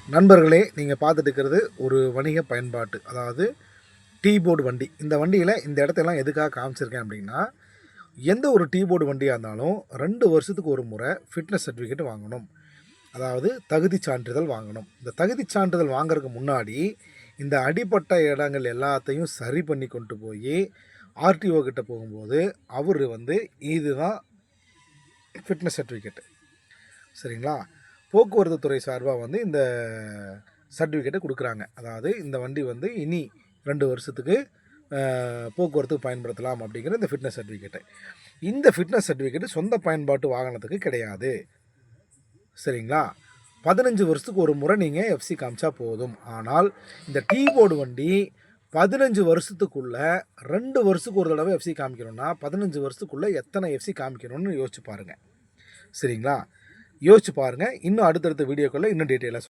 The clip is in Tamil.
நண்பர்களே, நீங்கள் பார்த்துட்டு இருக்கிறது ஒரு வணிக பயன்பாட்டு, அதாவது டீ போர்டு வண்டி. இந்த வண்டியில் இந்த இடத்தெல்லாம் எதுக்காக காமிச்சிருக்கேன் அப்படின்னா, எந்த ஒரு டீ போர்டு வண்டியாக இருந்தாலும் 2 வருஷத்துக்கு ஒரு முறை ஃபிட்னஸ் சர்டிஃபிகேட் வாங்கணும். அதாவது தகுதி சான்றிதழ் வாங்கணும். இந்த தகுதி சான்றிதழ் வாங்குறதுக்கு முன்னாடி இந்த அடிப்பட்ட இடங்கள் எல்லாத்தையும் சரி பண்ணி கொண்டு போய் ஆர்டிஓ கிட்ட போகும்போது அவர் இதுதான் ஃபிட்னஸ் சர்டிஃபிகேட்டு, சரிங்களா? போக்குவரத்து துறை சார்பாக இந்த சர்டிஃபிகேட்டை கொடுக்குறாங்க. அதாவது இந்த வண்டி இனி 2 வருஷத்துக்கு போக்குவரத்துக்கு பயன்படுத்தலாம் அப்படிங்கிற இந்த ஃபிட்னஸ் சர்டிஃபிகேட்டு. இந்த ஃபிட்னஸ் சர்டிஃபிகேட்டு சொந்த பயன்பாட்டு வாகனத்துக்கு கிடையாது, சரிங்களா? 15 வருஷத்துக்கு ஒரு முறை நீங்கள் எஃப்சி காமிச்சா போதும். ஆனால் இந்த டீ போர்டு வண்டி 15 வருஷத்துக்குள்ளே 2 வருஷத்துக்கு ஒரு தடவை எஃப்சி காமிக்கணும்னா 15 வருஷத்துக்குள்ளே எத்தனை எஃப்சி காமிக்கணும்னு யோசிச்சு பாருங்கள், சரிங்களா? யோசிச்சு பாருங்கள். இன்னும் அடுத்தடுத்த வீடியோக்களில் இன்னும் டீட்டெயிலாக